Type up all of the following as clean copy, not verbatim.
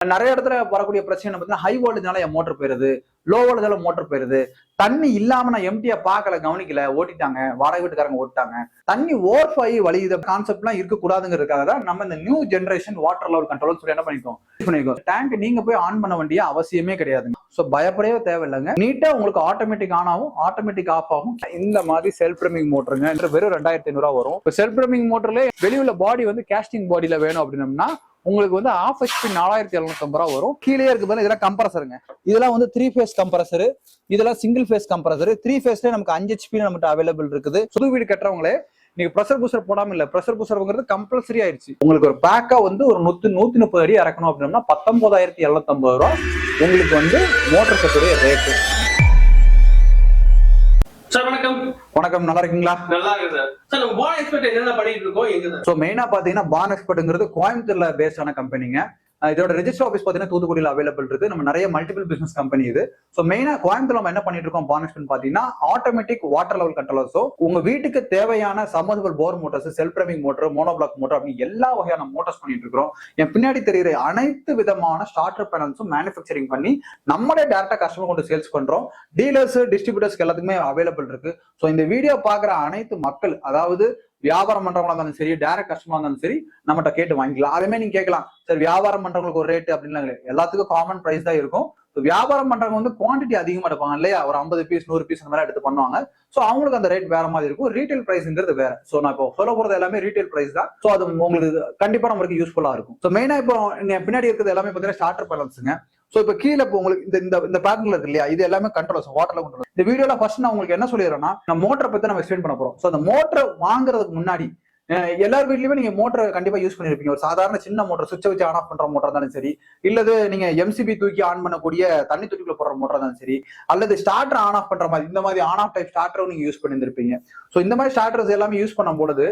நிறைய இடத்துல வரக்கூடிய பிரச்சனை பார்த்தீங்கன்னா ஹை வோல்டேஜ்னால என் மோட்டர் போயிருது, லோ வோல்டேஜால மோட்டர் போயிருது, தண்ணி இல்லாம நான் எம்டியா பார்க்கல, கவனிக்கல, ஓட்டிட்டாங்க, வாடகை வீட்டுக்காரங்க ஓட்டாங்க, தண்ணி ஓவர்ஃப்ளோ ஆகி வழியுது கான்செப்ட் எல்லாம் இருக்கக்கூடாதுங்கிறதுக்காக தான் நம்ம இந்த new generation water level control சொல்லி என்ன பண்ணிக்கோம். டேங்க் நீங்க போய் ஆன் பண்ண வேண்டிய அவசியமே கிடையாதுங்க. சோ பயப்படவே தேவையில்லைங்க. நீட்டா உங்களுக்கு ஆட்டோமேட்டிக் ஆன் ஆகும், ஆட்டோமேட்டிக் ஆஃப் ஆகும். இந்த மாதிரி செல்ஃப் ரன்னிங் மோட்டருங்க வெறும் 2500 வரும். இப்போ செல்ஃப் ரன்னிங் மோட்டர்ல வெளியுள்ள பாடி வந்து கேஸ்டிங் பாடியில வேணும் அப்படின்னம்னா உங்களுக்கு வந்து ஆஃப் ஹெச்பி 4750 வரும். கீழே இருக்கு பாருங்க, இதெல்லாம் கம்ப்ரஸருங்க. இதெல்லாம் வந்து 3 ஃபேஸ் கம்ப்ரஸர், இதெல்லாம் சிங்கிள் ஃபேஸ் கம்பரசர். 3 ஃபேஸ்ல நமக்கு 5 HP நம்மகிட்ட அவைலபிள் இருக்குது. புது வீடு கட்டுறவங்களே நீங்க ப்ரெஷர் பூசர் போடாம இல்ல, ப்ரெஷர் பூசர்ங்கிறது கம்பல்சரி ஆயிடுச்சு. உங்களுக்கு ஒரு பேக்கா வந்து ஒரு 130 அடி இறக்கணும் அப்படின்னா 19750 ரூபா உங்களுக்கு வந்து மோட்டர் செட்டுடைய ரேட்டு. சார் வணக்கம். வணக்கம், நல்லா இருக்கீங்களா? நல்லா இருக்கு சார். சார் நம்ம பான் எக்ஸ்பர்ட் என்னென்ன பண்ணிட்டு இருக்கோம் எங்க சார்? சோ மெயினா பாத்தீங்கன்னா பான் எக்ஸ்பர்ட்ங்கிறது கோயம்புத்தூர்ல பேஸ்டான கம்பெனிங்க. இதோட ரெஜிஸ்டர் ஆஃபீஸ் பாத்தீங்கன்னா தூத்துக்குடியில் அவைலபிள் இருக்கு. நம்ம நிறைய மல்டிபிள் பிசினஸ் கம்பெனி இது. சோ மெயினா கோயம்புத்தூர் நம்ம என்ன பண்ணிட்டு இருக்கோம் பான் எக்ஸ்பர்ட் பாத்தீங்கன்னா ஆட்டோமேட்டிக் வாட்டர் லெவல் கண்ட்ரோலர்ஸோ உங்க வீட்டுக்கு தேவையான submersible bore motors, self running motor, monoblock motor அப்படின்னு எல்லா வகையான மோட்டர்ஸ் பண்ணிட்டு இருக்கிறோம். என் பின்னாடி தெரிகிற அனைத்து விதமான ஸ்டார்டர் பேனல்ஸும் மேனுஃபேக்சரிங் பண்ணி நம்மளே டேரக்டா கஸ்டமர் கொண்டு சேல்ஸ் பண்றோம். டீலர்ஸ், டிஸ்ட்ரிபியூட்டர்ஸ்க்கு எல்லாத்துக்குமே அவைலபிள் இருக்கு. ஸோ இந்த வீடியோ பாக்குற அனைத்து மக்கள், அதாவது வியாபாரம் பண்றவங்களா இருந்தாலும் சரி, டைரக்ட் கஸ்டமரா இருந்தாலும் சரி, நம்மகிட்ட கேட்டு வாங்கிக்கலாம். அதுமே நீங்க கேட்கலாம், சார் வியாபாரம் பண்றவங்களுக்கு ஒரு ரேட் அப்படின்னு எல்லாத்துக்கும் காமன் பிரைஸ் தான் இருக்கும். வியாபாரம் பண்றவங்க வந்து குவான்டிட்டி அதிகமா எடுப்பாங்க இல்லையா, ஒரு 50 பீஸ் 100 பீஸ் அந்த மாதிரி எடுத்து பண்ணுவாங்க. சோ அவங்களுக்கு அந்த ரேட் வேற மாதிரி இருக்கும். ரீட்டைல் பிரைஸ்ங்கிறது வேற. சோ நான் இப்போ சொல்ல போறது எல்லாமே ரீட்டைல் பிரைஸ் தான். சோ அது உங்களுக்கு கண்டிப்பா நம்மளுக்கு யூஸ்ஃபுல்லா இருக்கும். சோ மெயினா இப்போ பின்னாடி இருக்கிறது எல்லாமே பாத்தீங்கன்னா ஸ்டார்டர் பேனல்ஸ்ங்க. சோ இப்ப கீழே இப்போ உங்களுக்கு இந்த பேட்டர்ல இருக்கு இல்லையா, இது எல்லாமே கண்ட்ரோல்ஸ், வாட்டர்ல கண்ட்ரோல். இந்த வீடியோல ஃபர்ஸ்ட் நான் உங்களுக்கு என்ன சொல்லிடுறேன்னா, நம்ம மோட்டரை பத்தி நம்ம எக்ஸ்பிளைன் பண்ண போறோம். சோ அந்த மோட்டரை வாங்குறதுக்கு முன்னாடி எல்லார் வீட்லயுமே நீங்க மோட்டர் கண்டிப்பா யூஸ் பண்ணிருப்பீங்க. ஒரு சாதாரண சின்ன மோட்டர், சுவிட்சை வச்சு ஆன் ஆஃப் பண்ற மோட்டர் இருந்தாலும் சரி, இல்லது நீங்க எம்சிபி தூக்கி ஆன் பண்ணக்கூடிய தண்ணி தொட்டிக்குள்ள போடுற மோட்டர் இருந்தாலும் சரி, அல்லது ஸ்டார்டர் ஆன் ஆஃப் பண்ற மாதிரி இந்த மாதிரி ஆன் ஆஃப் டைப் ஸ்டார்டரும் நீங்க யூஸ் பண்ணிருப்பீங்க. சோ இந்த மாதிரி ஸ்டார்டர்ஸ் எல்லாமே யூஸ் பண்ணும் பொழுது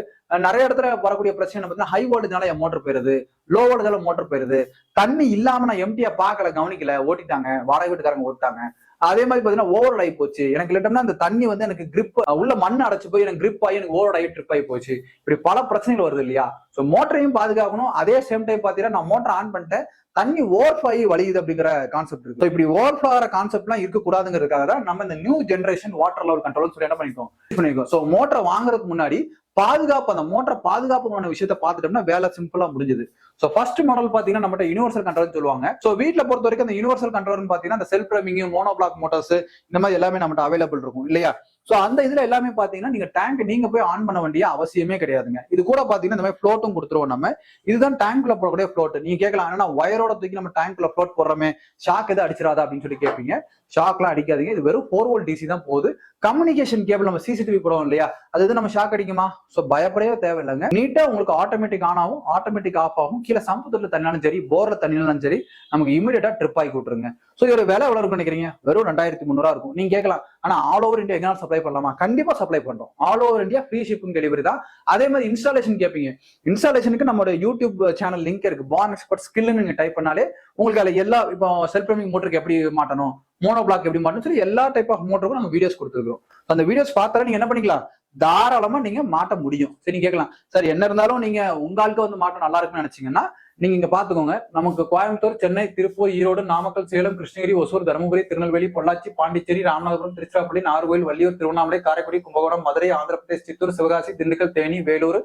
நிறைய இடத்துல வரக்கூடிய பிரச்சனை பார்த்தீங்கன்னா ஹை வோல்டேஜ்னால என் மோட்டர் போயிருது, லோ வோல்டேஜால மோட்டர் போயிருது, தண்ணி இல்லாம நான் எம்டியா பார்க்கல, கவனிக்கல, ஓட்டிட்டாங்க, வாடகை வீட்டுக்காரங்க ஓட்டாங்க. அதே மாதிரி பாத்தீங்கன்னா ஓவர் ஆகி போச்சு. எனக்கு இல்லட்டோம்னா அந்த தண்ணி வந்து எனக்கு கிரிப் உள்ள மண் அடைச்சு போய் எனக்கு கிரிப் ஆகி எனக்கு ஓவர் ஆகி ட்ரிப் ஆகி போச்சு. இப்படி பல பிரச்சனைகள் வருது இல்லையா. சோ மோட்டரையும் பாதுகாக்கணும். அதே சேம் டைம் பாத்தீங்கன்னா நான் மோட்டர் ஆன் பண்ணிட்டேன், தண்ணி ஓவர்ஃப்ளோ ஆகி வழியுது அப்படிங்கிற கான்செப்ட் இருக்கு. இப்படி ஓவர்ஃப்ளோ ஆகிற கான்செப்ட் எல்லாம் இருக்கக்கூடாதுங்கிறதுக்காக தான் நம்ம இந்த new generation water level control சொல்லி என்ன பண்ணிக்கோம். சோ மோட்டரை வாங்குறதுக்கு முன்னாடி பாதுகாப்பு, அந்த மோட்டர் பாதுகாப்புமான விஷயத்த பார்த்துட்டோம்னா வேலை சிம்பிளா முடிஞ்சது. சோ ஃபர்ஸ்ட் மாடல் பாத்தீங்கன்னா நம்ம யூனிவர்சல் கண்ட்ரோல் சொல்லுவாங்க. சோ வீட்டுல பொறுத்த வரைக்கும் அந்த யூனிவர்சல் கண்ட்ரோல் பாத்தீங்கன்னா அந்த செல்ஃப் ரன்னிங், மோனோபிளாக் மோட்டர்ஸ் இந்த மாதிரி எல்லாமே நம்மகிட்ட அவைலபிள் இருக்கும் இல்லையா. சோ அந்த இதுல எல்லாமே பாத்தீங்கன்னா நீங்க டேங்க் நீங்க போய் ஆன் பண்ண வேண்டிய அவசியமே கிடையாதுங்க. இது கூட பாத்தீங்கன்னா இந்த மாதிரி ஃப்ளோட்டும் கொடுத்துருவோம் நம்ம. இதுதான் டேங்க்ல போடக்கூடிய ஃப்ளோட். நீங்க கேட்கலாம், ஏன்னா வயரோட தூக்கி நம்ம டேங்க்ல ஃப்ளோட் போடுறோமே, ஷாக் எதாவது அடிச்சிடாதா அப்படின்னு சொல்லி கேட்பீங்க. ஷாக்லாம் அடிக்காதீங்க. இது வெறும் 4 வோல்ட் டிசி தான் போகுது. கம்யூனிகேஷன் கேபிள் நம்ம சிசிடிவி போடுவோம் இல்லையா, அது நம்ம ஷாக் அடிக்குமா? சோ பயப்படவே தேவையில்லைங்க. நீட்டா உங்களுக்கு ஆட்டோமேட்டிக் ஆன் ஆகும், ஆட்டோமேட்டிக் ஆஃப் ஆகும். கீழே சம்புத்துல தண்ணினாலும் சரி, போர்ல தண்ணினாலும் சரி, நமக்கு இமீடியட்டா ட்ரிப் ஆகி விட்டுருங்க. சோ இதோட விலை எவ்வளவு இருக்கும் நினைக்கிறீங்க? வெறும் 2300 இருக்கும். நீங்க கேட்கலாம், ஆனா ஆல் ஓவர் இந்தியா எங்கனாலும் சப்ளை பண்ணலாமா? கண்டிப்பா சப்ளை பண்றோம். All over India free shipping delivery தான். அதே மாதிரி இன்ஸ்டாலேஷன் கேட்பீங்க. இன்ஸ்டாலேஷனுக்கு நம்மளோட யூடியூப் சேனல் லிங்க் இருக்கு. பான் எக்ஸ்பர்ட் ஸ்கில்னு நீங்க டைப் பண்ணாலே உங்களுக்கு அதுல எல்லா, இப்போ செல்ஃப் ரன்னிங் மோட்டருக்கு எப்படி மாட்டணும், மோனோ பிளாக் எப்படி மாட்டணும் சொல்லி எல்லா டைப் ஆஃப் மோட்டருக்கும் நம்ம வீடியோஸ் கொடுத்துருக்கோம். அந்த வீடியோஸ் பார்த்தாலே நீங்க என்ன பண்ணிக்கலாம், தாராளமா நீங்க மாட்ட முடியும். சரி, நீங்க கேட்கலாம், சார் என்ன இருந்தாலும் நீங்க உங்களுக்கு வந்து மாட்டம் நல்லா இருக்குன்னு நினைச்சீங்கன்னா நீங்க இங்க பாத்துக்கோங்க. நமக்கு கோயம்புத்தூர், சென்னை, திருப்பூர், ஈரோடு, நாமக்கல், சேலம், கிருஷ்ணகிரி, ஒசூர், தருமபுரி, திருநெல்வேலி, பொள்ளாச்சி, பாண்டிச்சேரி, ராமநாதபுரம், திருச்சிராப்பள்ளி, நாகர்கோவில், வள்ளியூர், திருவண்ணாமலை, காரைக்குடி, கும்பகோணம், மதுரை, ஆந்திர பிரதேஷ், சித்தூர், சிவகாசி, திண்டுக்கல், தேனி, வேலூர்,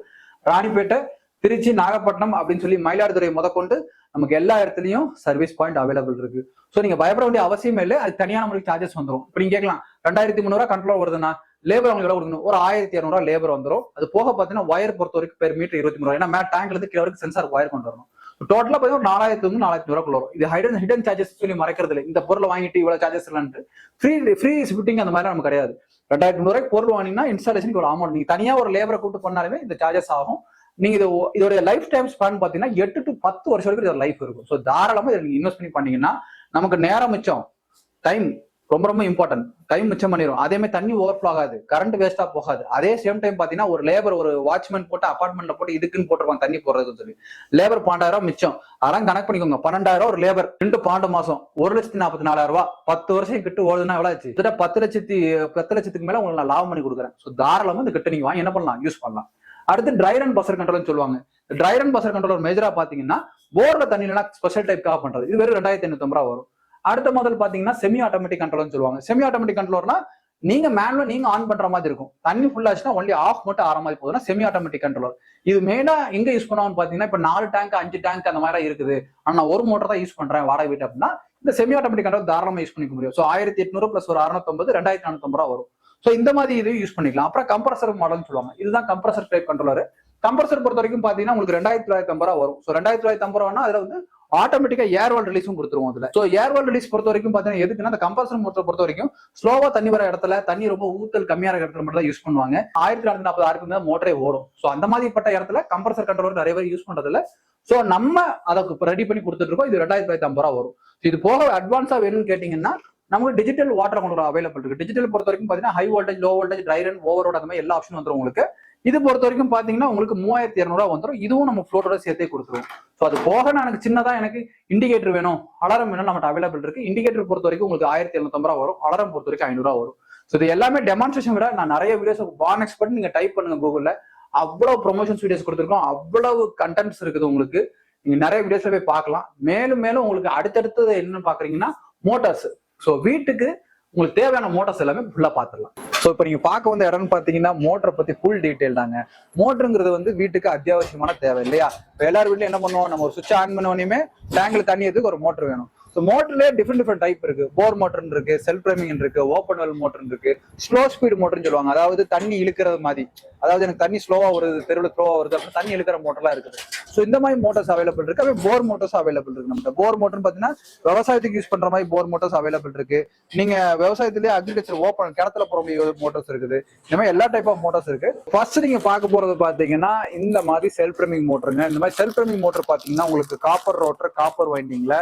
ராணிப்பேட்டை, திருச்சி, நாகப்பட்டினம் அப்படின்னு சொல்லி மயிலாடுதுறை முதற்கொண்டு நமக்கு எல்லா இடத்துலயும் சர்வீஸ் பாயிண்ட் அவைலபிள் இருக்கு. சோ நீங்க பயப்பட வேண்டிய அவசியமே இல்லை. அது தனியா நம்மளுக்கு சார்ஜஸ் வந்துடும். இப்ப நீங்க கேட்கலாம், 2300 கண்ட்ரோல் வருதுன்னா லேபர் அவங்களுக்கு எவ்வளவு கொடுக்கணும்? ஒரு 1200 லேபர் வந்துடும். அது போக பாத்தீங்கன்னா ஒயர் பொறுத்த வரைக்கும் பெர் மீட்டர் 23 ஏன்னா மேல டேங்க்ல இருந்து கீழே வரைக்கும் சென்சார் ஒயர் கொண்டு வரணும். டோட்டலா பாத்தீங்கன்னா 4000 வரும். இது ஹிடன் சார்ஜஸ் சொல்லி மறைக்கிறது இல்லை. இந்த பொருளை வாங்கிட்டு இவ்வளவு சார்ஜஸ் இல்லைன்ட்டு ஃப்ரீ ஷிப்பிங் அந்த மாதிரி நமக்கு கிடையாது. 2300 பொருள் வாங்கினீங்கன்னா இன்ஸ்டாலேஷனுக்கு ஒரு அமௌண்ட், நீங்க தனியா ஒரு லேபரை கூப்பிட்டு பண்ணாலுமே இந்த சார்ஜஸ் ஆகும். நீங்க இதோட லைஃப் டைம் ஸ்பேன் பாத்தீங்கன்னா 8 to 10 வருஷம் வரைக்கும் இதோட லைஃப் இருக்கும். ஸோ தாராளமா இதை நீங்க இன்வெஸ்ட் பண்ணி பண்ணீங்கன்னா நமக்கு நேரம் மிச்சம், டைம் ரொம்ப இம்பார்ட்டன்ட். டைம் மிச்சம் பண்ணிடும். அதே மாதிரி தண்ணி ஓவர்ஃப்ளோ ஆகாது, கரண்ட் வேஸ்டா போகாது. அதே சேம் டைம் பாத்தீங்கன்னா ஒரு லேபர், ஒரு வாட்ச்மேன் போட்டு அபார்ட்மெண்ட்ல போட்டு இதுக்குன்னு போட்டுருவாங்க தண்ணி போடுறதுன்னு சொல்லி, லேபர் 12000 மிச்சம். அதெல்லாம் கணக்கு பண்ணிக்கோங்க. 12000 ஒரு லேபர், 12 மாசம் 1,44,000. 10 வருஷம் கிட்ட ஓடுதுன்னா எவ்வளவு ஆச்சு? 10 லட்சத்துக்கு மேல உங்களுக்கு நான் லாபம் பண்ணி கொடுக்குறேன். ஸோ தாராளமா இந்த கிட்ட நீங்க வாங்கி என்ன பண்ணலாம், யூஸ் பண்ணலாம். அடுத்து ட்ரை ரன் பஸ்ஸர் கண்ட்ரோல்னு சொல்லுவாங்க. ட்ரை ரன் ப்ரெஷர் கண்ட்ரோலர் மேஜரா பாத்தீங்கன்னா போர்ல தண்ணியில ஸ்பெஷல் டைப்காக பண்றது, இது வெறும் 2550 ரூபா வரும். அடுத்த மாடல் பாத்தீங்கன்னா செமி ஆட்டோமேட்டிக் கண்ட்ரோலர்னு சொல்லுவாங்க. செமி ஆட்டோமேட்டிக் கண்ட்ரோலர்னா நீங்க மேனுவல் நீங்க ஆன் பண்ற மாதிரி இருக்கும், தண்ணி ஃபுல் ஆச்சுன்னா ஒன்லி ஆஃப் மட்டும் ஆற மாதிரி போகுதுன்னா செமி ஆட்டோமேட்டிக் கண்ட்ரோலர். இது மெயினா எங்க யூஸ் பண்ணுவாங்கன்னு பாத்தீங்கன்னா, இப்ப 4 டேங்க் 5 டேங்க் அந்த மாதிரி இருக்குது, ஆனா நான் ஒரு மோட்டர் தான் யூஸ் பண்றேன் வாடகை வீட்டு அப்படின்னா இந்த செமி ஆட்டோமேட்டிக் கண்ட்ரோலர் தாராளமா யூஸ் பண்ணிக்க முடியும். ஸோ 1800 பிளஸ் ஒரு 650 2450 ரூபா வரும். ஸோ இந்த மாதிரி இதையும் யூஸ் பண்ணிக்கலாம். அப்புறம் கம்ப்ரஸர் மாடல்னு சொல்லுவாங்க, இதுதான் கம்ப்ரஸர் டைப் கண்ட்ரோலர். கம்ப்ரஸர் பொறுத்த வரைக்கும் பாத்தீங்கன்னா உங்களுக்கு 2950 ரூபா வரும். ஸோ 2950 ரூபானா அதுல வந்து ஆட்டோமேட்டிக்கா ஏர் வால் ரிலீஸும் கொடுத்துருவோம் அதுல. ஸோ ஏர் வால் ரிலீஸ் பொறுத்த வரைக்கும் பாத்தீங்கன்னா எதுக்குன்னா அந்த கம்ப்ரஸர் மோட்டர் பொறுத்த வரைக்கும் ஸ்லோவா தண்ணி வர இடத்துல, தண்ணி ரொம்ப ஊத்தல் கம்மியான இடத்துல மட்டும் தான் யூஸ் பண்ணுவாங்க. 1440 RPM தான் மோட்டரே ஓடும். ஸோ அந்த மாதிரிப்பட்ட இடத்துல கம்ப்ரஸர் கண்ட்ரோலர் நிறைய பேர் யூஸ் பண்றது இல்ல. ஸோ நம்ம அதை ரெடி பண்ணி கொடுத்துட்டு இருக்கோம். இது 2950 ரூபா வரும். இது போக அட்வான்ஸா வேணும்னு கேட்டீங்கன்னா நமக்கு டிஜிட்டல் வாட்டர் கண்ட்ரோலர் அவைலபிள் இருக்கு. டிஜிட்டல் பொறுத்த வரைக்கும் பாத்தீங்கன்னா high voltage, low voltage, dry run, ஓவரோட அந்த மாதிரி எல்லா ஆப்ஷன் வந்துடும் உங்களுக்கு. இது பொறுத்த வரைக்கும் பாத்தீங்கன்னா உங்களுக்கு 3200 ரூபா வந்துடும். இதுவும் நம்ம ஃப்ளோட்டோட சேர்த்தே கொடுத்துருவோம். ஸோ அது போக எனக்கு சின்னதா எனக்கு இண்டிகேட்டர் வேணும், அலாரம் வேணும், நம்மகிட்ட அவைலபிள் இருக்கு. இண்டிகேட்டர் பொறுத்த வரைக்கும் உங்களுக்கு 1750 ரூபா வரும். அலாரம் பொறுத்த வரைக்கும் 500 ரூபா வரும். ஸோ இது எல்லாமே டெமான்ஸ்ட்ரேஷன் விட நான் நிறைய வீடியோஸ் பான் எக்ஸ்பர்ட் நீங்க டைப் பண்ணுங்க கூகுள்ல, அவ்வளவு ப்ரொமோஷன்ஸ் வீடியோஸ் கொடுத்துருக்கோம், அவ்வளவு கண்டென்ட்ஸ் இருக்குது உங்களுக்கு. நீங்க நிறைய வீடியோஸ்ல போய் பார்க்கலாம். மேலும் மேலும் உங்களுக்கு அடுத்தடுத்தது என்னன்னு பாக்குறீங்கன்னா மோட்டார்ஸ். ஸோ வீட்டுக்கு உங்களுக்கு தேவையான மோட்டார்ஸ் எல்லாமே ஃபுல்லா பாத்துடலாம். ஸோ இப்போ நீங்க பார்க்க வந்த இடம்னு பாத்தீங்கன்னா மோட்டரை பத்தி ஃபுல் டீடைல் தாங்க. மோட்டருங்கிறது வந்து வீட்டுக்கு அத்தியாவசியமான தேவை இல்லையா? இப்போ எல்லாரும் வீட்லயும் என்ன பண்ணுவோம், நம்ம ஒரு சுவிட்ச் ஆன் பண்ண உடனே டேங்க்ல தண்ணி எதுக்கு ஒரு மோட்டர் வேணும். ஸோ மோட்டர்லேயே டிஃப்ரெண்ட் டைப் இருக்கு. போர் மோட்டர் இருக்கு, செல்ஃப் ப்ரைமிங் இருக்கு, ஓப்பன் வெல் மோட்டர் இருக்கு, ஸ்லோ ஸ்பீடு மோட்டர்னு சொல்லுவாங்க. அதாவது தண்ணி இழுக்கிறது மாதிரி, அதாவது எனக்கு தண்ணி ஸ்லோவா வருது, தெருவில் ஸ்லோவா வருது அப்படின்னு தண்ணி இழுக்கிற மோட்டர்லாம் இருக்குது. ஸோ இந்த மாதிரி மோட்டர்ஸ் அவைலபிள் இருக்கு. அப்படியே போர் மோட்டர்ஸ் அவைலபிள் இருக்கு. நம்ம போர் மோட்டர் பாத்தீங்கன்னா விவசாயத்துக்கு யூஸ் பண்ற மாதிரி போர் மோட்டர்ஸ் அவைலபிள் இருக்கு. நீங்க விவசாயத்திலேயே அக்ரிகல்ச்சர் ஓப்பன் கிணத்துல போற மோட்டர்ஸ் இருக்குது. இந்த மாதிரி எல்லா டைப் ஆஃப் மோட்டர்ஸ் இருக்கு. ஃபர்ஸ்ட் நீங்க பார்க்க போறது பாத்தீங்கன்னா இந்த மாதிரி செல்ஃப் ப்ரைமிங் மோட்டருங்க. இந்த மாதிரி செல்ஃப் ப்ரைமிங் மோட்டர் பாத்தீங்கன்னா உங்களுக்கு காப்பர் ரோட்டர், காப்பர் வைண்டிங்ல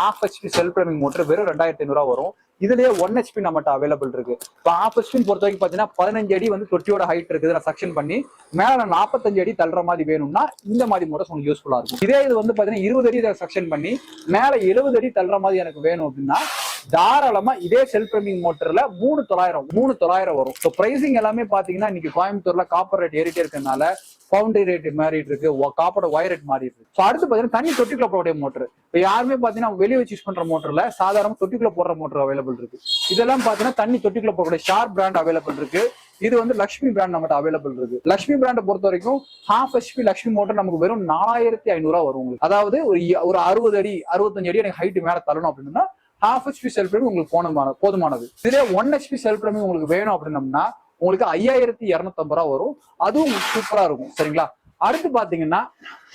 1/2 HP செல்ஃப் ப்ரைமிங் மோட்டர் வெறும் 2500 ரூபா வரும். இதுலயே 1 HP நம்மகிட்ட அவைலபிள் இருக்கு. இப்போ 1/2 HP பொறுத்த வரைக்கும் பாத்தீங்கன்னா 15 அடி வந்து தொட்டியோட ஹைட் இருக்குது, நான் செக்ஷன் பண்ணி மேல 45 அடி தள்ளுற மாதிரி வேணும்னா இந்த மாதிரி மோட்டர்ஸ் உங்களுக்கு யூஸ்ஃபுல்லா இருக்கும். இதே இது வந்து பாத்தீங்கன்னா 20 அடி செக்ஷன் பண்ணி மேல 70 அடி தள்ளுற மாதிரி எனக்கு வேணும் அப்படின்னா தாராளமா இதே செல்ஃப் ப்ரைமிங் மோட்டர்ல 3900 வரும். ஸோ பிரைசிங் எல்லாமே பாத்தீங்கன்னா இன்னைக்கு கோயம்புத்தூர்ல காப்பர் ரேட் ஏறிட்டே இருக்கனால பவுண்டரி ரேட் மாறிட்டு இருக்கு, காப்போட ஒயர் ரேட் மாறிட்டு இருக்கு. ஸோ அடுத்து பாத்தீங்கன்னா தண்ணி தொட்டிக்குள்ள போடக்கூடிய மோட்டர். இப்போ யாருமே பாத்தீங்கன்னா வெளியே வச்சு யூஸ் பண்ற மோட்டர்ல சாதாரண தொட்டிக்குள்ள போடுற மோட்டர் அவைலபிள் இருக்கு. இதெல்லாம் பாத்தீங்கன்னா தண்ணி தொட்டிக்குள்ள போடக்கூடிய ஷார்ப் பிராண்ட் அவைலபிள் இருக்கு. இது வந்து லக்ஷ்மி பிராண்ட் நம்மகிட்ட அவைலபிள் இருக்கு. லக்ஷ்மி பிராண்டை பொறுத்த வரைக்கும் 1/2 HP லக்ஷ்மி மோட்டர் நமக்கு வெறும் 4500 ரூபா வரும் உங்களுக்கு. அதாவது ஒரு 60 அடி 65 அடி எனக்கு ஹைட் மேல தள்ளணும் அப்படின்னா 1/2 HP செல்ஃப் ப்ரைமிங் உங்களுக்கு போதுமானது. இதுல 1 HP செல்ஃப் ப்ரைமிங் உங்களுக்கு வேணும் அப்படின்னம்னா உங்களுக்கு 5250 ரூபா வரும். அதுவும் உங்களுக்கு சூப்பரா இருக்கும். சரிங்களா? அடுத்து பாத்தீங்கன்னா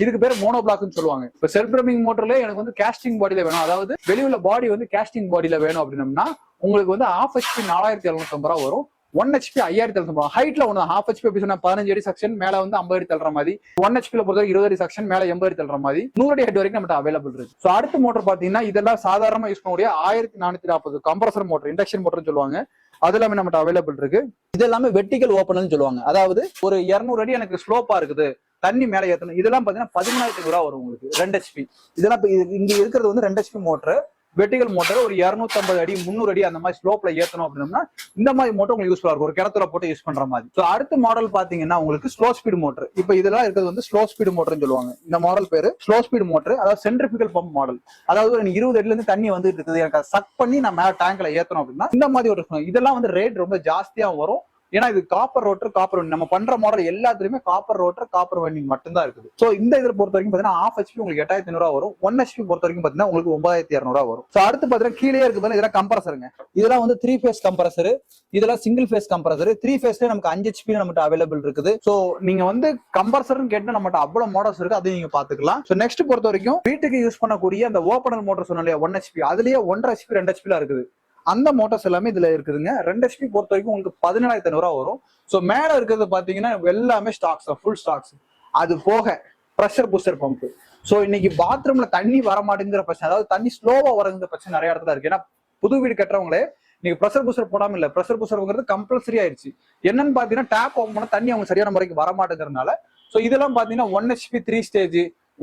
இதுக்கு பேர் மோனோ பிளாக்னு சொல்லுவாங்க. இப்ப செல்ஃப் ப்ரைமிங் மோட்டர்ல எனக்கு வந்து கேஸ்டிங் பாடியில வேணும், அதாவது வெளியுள்ள பாடி வந்து கேஸ்டிங் பாடியில வேணும் அப்படின்னம்னா உங்களுக்கு வந்து 1/2 HP 4750 ரூபா வரும். 1 HP 5750 ஹைட்ல ஒண்ணு 1/2 HP எப்படி சொன்னா 15 அடி செக்ஷன் மேல வந்து 50 அடி தள்ளுற மாதிரி, 1 HP பொறுத்த 20 அடி செக்ஷன் மேல 80 அடி தள்ளுற மாதிரி 100 அடி ஹெட் வரைக்கும் நம்ம அவைலபிள் இருக்கு. ஸோ அடுத்த மோட்டர் பாத்தீங்கன்னா இதெல்லாம் சாதாரணமா யூஸ் பண்ணக்கூடிய 1440 கம்ப்ரஸர் மோட்டர், இண்டக்ஷன் மோட்டர்னு சொல்லுவாங்க. அது எல்லாமே நம்மகிட்ட அவைலபிள் இருக்கு. இது எல்லாமே வெர்டிகல் ஓப்பன் சொல்லுவாங்க. அதாவது ஒரு 200 அடி எனக்கு ஸ்லோப்பா இருக்குது, தண்ணி மேல ஏத்தணும். இதெல்லாம் பாத்தீங்கன்னா 11500 ரூபா வரும் உங்களுக்கு 2 HP. இதெல்லாம் இங்க இருக்கிறது வந்து 2 HP மோட்டர். வெர்டிகல் மோட்டர் ஒரு 250 அடி 300 அடி அந்த மாதிரி ஸ்லோப்ல ஏத்தணும் அப்படின்னா இந்த மாதிரி மோட்டர் உங்களுக்கு யூஸ்ஃபுல்லா இருக்கும், ஒரு கிணத்துல போட்டு யூஸ் பண்ற மாதிரி. ஸோ அடுத்த மாடல் பாத்தீங்கன்னா உங்களுக்கு ஸ்லோ ஸ்பீடு மோட்டர். இப்போ இதெல்லாம் இருக்கிறது வந்து ஸ்லோ ஸ்பீடு மோட்டர்னு சொல்லுவாங்க. இந்த மாடல் பேரு ஸ்லோ ஸ்பீடு மோட்டர், அதாவது சென்ட்ரிபிகல் பம்ப் மாடல். அதாவது எனக்கு 20 அடில இருந்து தண்ணி வந்துட்டு இருக்குது, எனக்கு சக் பண்ணி நான் மேல டேங்க்ல ஏத்தணும் அப்படின்னா இந்த மாதிரி ஒரு இதெல்லாம் வந்து ரேட் ரொம்ப ஜாஸ்தியா வரும். ஏன்னா இது காப்பர் ரோட்டர், காப்பர் வண்டிங் நம்ம பண்ற மாடல் எல்லாத்துலயுமே காப்பர் ரோட்டர், காப்பர் வண்டிங் மட்டும் தான் இருக்குது. சோ இந்த இதுல பொறுத்த வரைக்கும் பாத்தீங்கன்னா 1/2 HP உங்களுக்கு 8500 ரூபா வரும். 1 HP பொறுத்த வரைக்கும் பாத்தீங்கன்னா உங்களுக்கு 9200 ரூபா வரும். சோ அடுத்து பாத்தீங்கன்னா கீழே இருக்கு பாத்தீங்கன்னா இதெல்லாம் கம்ப்ரஸருங்க. இதெல்லாம் வந்து 3 ஃபேஸ் கம்ப்ரஸர், இதெல்லாம் சிங்கிள் ஃபேஸ் கம்ப்ரஸர். 3 ஃபேஸ்ல நமக்கு 5 HP நம்மகிட்ட அவைலபிள் இருக்குது. சோ நீங்க வந்து கம்ப்ரஸர்னு கேட்டு நம்மகிட்ட அவ்வளவு மாடல்ஸ் இருக்கு, அதையும் நீங்க பாத்துக்கலாம். சோ நெக்ஸ்ட் பொறுத்த வரைக்கும் வீட்டுக்கு யூஸ் பண்ணக்கூடிய அந்த ஓப்பனல் மோட்டர் சொன்ன இல்லையா 1 HP, அதுலயே 1.5 HP 2 HP இருக்குது. அந்த மோட்டர்ஸ் எல்லாமே இதுல இருக்குதுங்க. 2 HP பொறுத்த வரைக்கும் உங்களுக்கு 17500 ரூபா வரும். ஸோ மேல இருக்கிறது பாத்தீங்கன்னா எல்லாமே ஸ்டாக்ஸ், ஃபுல் ஸ்டாக்ஸ். அது போக ப்ரெஷர் பூஸ்டர் பம்ப். ஸோ இன்னைக்கு பாத்ரூம்ல தண்ணி வர மாட்டேங்கிற பிரச்சனை, அதாவது தண்ணி ஸ்லோவா வரங்கிற பிரச்சனை நிறைய இடத்துல இருக்கு. ஏன்னா புது வீடு கட்டுறவங்களே நீங்க ப்ரெஷர் பூஸ்டர் போடாம இல்ல, ப்ரெஷர் பூஸ்டர்ங்கிறது கம்பல்சரி ஆயிடுச்சு. என்னன்னு பாத்தீங்கன்னா டேப் ஓப்பன் பண்ணா தண்ணி அவங்க சரியான முறைக்கு வர மாட்டேங்கிறதுனால ஸோ இதெல்லாம் பாத்தீங்கன்னா 1 HP 3 stage,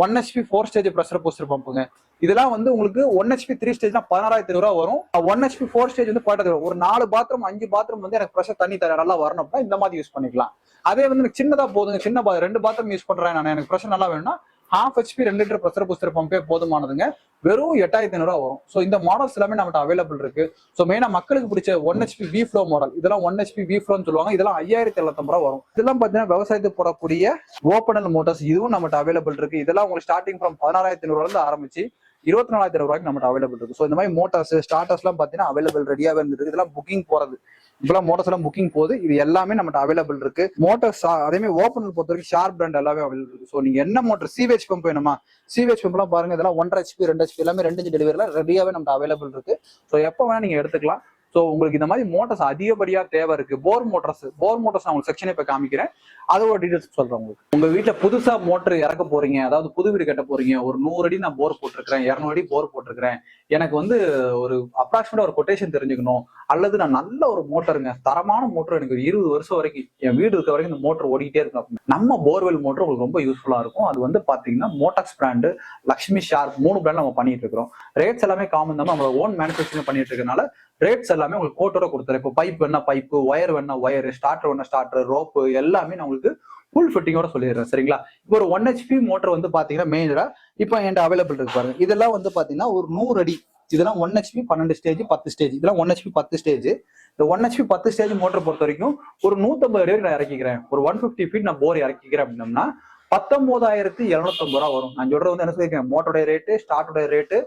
1 HP 4 stage pressure booster பம்புங்க. இதெல்லாம் வந்து உங்களுக்கு 1 HP 3 ஸ்டேஜ்னா 16,500 வரும். 1 HP 4 ஸ்டேஜ் வந்து 14,000. ஒரு 4 பாத்ரூம் 5 பாத்ரூம் வந்து எனக்கு ப்ரெஷர் தண்ணி தர நல்லா வரணும் அப்படின்னா இந்த மாதிரி யூஸ் பண்ணிக்கலாம். அதே வந்து எனக்கு சின்னதா போதுங்க, சின்ன 2 பாத்ரூம் யூஸ் பண்றேன் நான், எனக்கு ப்ரெஷர் நல்லா வேணும்னா 1/2 HP 2 லிட்டர் ப்ரெஷர் பூஸ்டர் பம்பே போதுமானதுங்க. வெறும் 8,500 வரும். ஸோ இந்த மாடல்ஸ் எல்லாமே நம்மகிட்ட அவைலபிள் இருக்கு. ஸோ மெயினா மக்களுக்கு பிடிச்ச 1 HP V Flow மாடல், இதெல்லாம் 1 HP V Flowன்னு சொல்லுவாங்க. இதெல்லாம் 5,750 வரும். இதெல்லாம் பாத்தீங்கன்னா விவசாயத்துக்கு போடக்கூடிய ஓப்பனல் மோட்டார்ஸ், இதுவும் நம்மகிட்ட அவைலபிள் இருக்கு. இதெல்லாம் உங்களுக்கு ஸ்டார்டிங் ஃப்ரம் 16,500 இருந்து ஆரம்பிச்சு 24,000 ரூபாய்க்கு நம்மகிட்ட அவைலபிள் இருக்கு. ஸோ இந்த மாதிரி மோட்டார்ஸ் ஸ்டார்டர்ஸ் எல்லாம் பாத்தீங்கன்னா அவைலபிள் ரெடியாவே இருந்துருக்கு. இதெல்லாம் புக்கிங் போறது, இப்பெல்லாம் மோட்டார்ஸ் எல்லாம் புக்கிங் போகுது. இது எல்லாமே நம்மகிட்ட அவைலபிள் இருக்கு. மோட்டார்ஸ் அதே மாதிரி ஓப்பனல் பொறுத்த வரைக்கும் ஷார்ப் பிராண்ட் எல்லாமே அவைலபிள் இருக்கு. ஸோ நீங்க என்ன மோட்டர் சீவேஜ் பம்ப் வேணுமா, சீவேஜ் பம்ப் எல்லாம் பாருங்க, இதெல்லாம் 1.5 HP 2 HP எல்லாமே 2 இன்ச் டெலிவரியில ரெடியாவே நம்மகிட்ட அவைலபிள் இருக்கு. ஸோ எப்போ வேணா நீங்க எடுத்துக்கலாம். ஸோ உங்களுக்கு இந்த மாதிரி மோட்டார்ஸ் அதிகப்படியா தேவை இருக்கு. போர் மோட்டார்ஸ் நான் உங்களுக்கு செக்ஷனே இப்போ காமிக்கிறேன், அதோட டீடைல்ஸ் சொல்றேன் உங்களுக்கு. உங்க வீட்டுல புதுசா மோட்டர் இறக்க போறீங்க, அதாவது புது வீடு கட்ட போறீங்க, ஒரு 100 அடி நான் போர் போட்டிருக்கிறேன், 200 அடி போர் போட்டிருக்கிறேன், எனக்கு வந்து ஒரு அப்ராக்சிமேட்டா ஒரு கொட்டேஷன் தெரிஞ்சுக்கணும், அல்லது நான் நல்ல ஒரு மோட்டருங்க, தரமான மோட்டர், எனக்கு 20 வருஷம் வரைக்கும் என் வீடு இருக்க வரைக்கும் இந்த மோட்டர் ஓடிக்கிட்டே இருக்கும் அப்படின்னு, நம்ம போர்வெல் மோட்டர் உங்களுக்கு ரொம்ப யூஸ்ஃபுல்லா இருக்கும். அது வந்து பாத்தீங்கன்னா மோட்டாக்ஸ் பிராண்டு, லக்ஷ்மி ஷார்ப் 3 பிராண்ட் நம்ம பண்ணிட்டு இருக்கிறோம். ரேட்ஸ் எல்லாமே காமன் தான், நம்ம ஓன் மேனுஃபேக்சரிங் பண்ணிட்டு இருக்கனால ரேட்ஸ் எல்லாமே உங்களுக்கு கோட்டோட கொடுத்துறேன். இப்போ பைப் வேணா பைப்பு, ஒயர் வேணா ஒயர், ஸ்டார்டர் வேணா ஸ்டார்டர், ரோப்பு எல்லாமே நான் உங்களுக்கு ஃபுல் ஃபிட்டிங்கோட சொல்லிடுறேன். சரிங்களா? இப்போ ஒரு 1 HP மோட்டர் வந்து பாத்தீங்கன்னா மேஜரா இப்போ என்கிட்ட அவைலபிள் இருக்கு பாருங்க. இதெல்லாம் வந்து பாத்தீங்கன்னா ஒரு 100 அடி, இதெல்லாம் 1 HP 12 ஸ்டேஜ் 10 ஸ்டேஜ், இதெல்லாம் 1 HP 10 ஸ்டேஜ். இந்த 1 HP 10 ஸ்டேஜ் மோட்டர் பொறுத்த வரைக்கும் ஒரு 150 அடி நான் இறக்கிக்கிறேன், ஒரு 150 ஃபீட் நான் போர் இறக்கிக்கிறேன் அப்படின்னம்னா 19,750 வரும். நான் சொல்றது வந்து என்ன சொல்லியிருக்கேன், மோட்டருடைய ரேட்டு, ஸ்டார்டோட rate,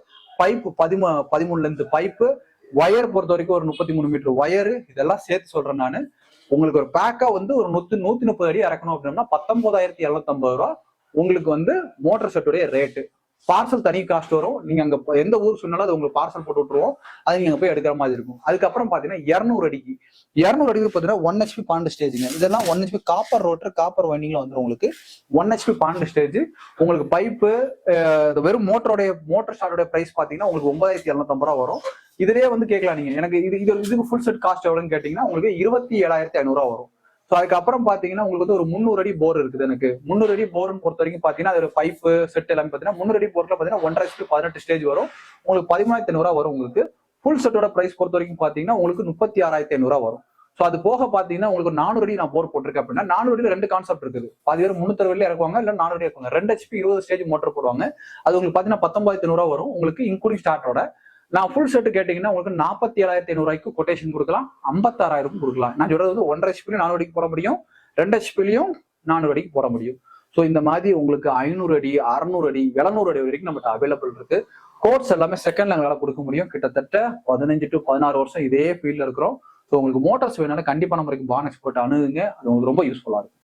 pipe 13 length pipe, wire பொறுத்த வரைக்கும் ஒரு 33 மீட்டர் ஒயரு, இதெல்லாம் சேர்த்து சொல்றேன் நான். உங்களுக்கு ஒரு பேக்கா வந்து ஒரு 130 அடி இறக்கணும் அப்படின்னா 19,750 ரூபா உங்களுக்கு வந்து மோட்டர் செட்டுடைய ரேட்டு. பார்சல் தனி காஸ்ட் வரும். நீங்க அங்க எந்த ஊர் சொன்னாலும் அது உங்களுக்கு பார்சல் போட்டு விட்டுருவோம், அது நீங்க போய் எடுக்கிற மாதிரி இருக்கும். அதுக்கப்புறம் பாத்தீங்கன்னா 200 அடிக்கு பாத்தீங்கன்னா 1 HP 12 ஸ்டேஜுங்க. இதெல்லாம் 1 HP காப்பர் ரோட்டர், காப்பர் வைண்டிங்ல வந்துடும் உங்களுக்கு. 1 HP 12 ஸ்டேஜ் உங்களுக்கு பைப்பு, வெறும் மோட்டர் ஸ்டார்டோட பிரைஸ் பாத்தீங்கன்னா உங்களுக்கு 9,750 ரூபா வரும். இதுலயே வந்து கேட்கலாம் நீங்க, எனக்கு இதுக்கு ஃபுல் செட் காஸ்ட் எவ்வளவுன்னு கேட்டீங்கன்னா உங்களுக்கு 27,500 ரூபா வரும். ஸோ அதுக்கப்புறம் பாத்தீங்கன்னா உங்களுக்கு வந்து ஒரு 300 அடி போர் இருக்குது. எனக்கு 300 அடி போர்னு பொறுத்த வரைக்கும் பாத்தீங்கன்னா அது பைப்பு செட் எல்லாமே பாத்தீங்கன்னா 300 அடி போர்ல பாத்தீங்கன்னா 1.5 HP 18 ஸ்டேஜ் வரும். உங்களுக்கு 13,500 ரூபா வரும். உங்களுக்கு ஃபுல் செட்டோட பிரைஸ் பொறுத்த வரைக்கும் பாத்தீங்கன்னா உங்களுக்கு 36,500 ரூபா வரும். ஸோ அது போக பாத்தீங்கன்னா உங்களுக்கு 400 அடி நான் போர் போட்டிருக்கேன் அப்படின்னா 400 அடியில் 2 கான்செப்ட் இருக்குது. பாதி பேர் 360 அடியில் இறக்குவாங்க, இல்ல 400 அடி இறக்குவாங்க. 2 HP 20 ஸ்டேஜ் மோட்டர் போடுவாங்க. அது உங்களுக்கு பாத்தீங்கன்னா 19,500 ரூபா வரும் உங்களுக்கு, இன்க்ளூடிங் ஸ்டார்டோட. நான் ஃபுல் செட் கேட்டீங்கன்னா உங்களுக்கு 47,500 ரூபாய்க்கு கொட்டேஷன் கொடுக்கலாம், 56,000 கொடுக்கலாம். நான் சொல்றது வந்து 1.5 HP 400 அடிக்கு போட முடியும், 2 HPலையும் 400 அடிக்கு போட முடியும். ஸோ இந்த மாதிரி உங்களுக்கு 500 அடி, 600 அடி, 700 அடி வரைக்கும் நம்மகிட்ட அவைலபிள் இருக்கு. கோர்ஸ் எல்லாமே செகண்ட்ல எங்களால் கொடுக்க முடியும். கிட்டத்தட்ட 15 to 16 வருஷம் இதே ஃபீல்ட்ல இருக்கிறோம். ஸோ உங்களுக்கு மோட்டார்ஸ் வேணாலும் கண்டிப்பா நம்ம பான் எக்ஸ்பர்ட் அணுகுங்க, அது உங்களுக்கு ரொம்ப யூஸ்ஃபுல்லா இருக்கும்.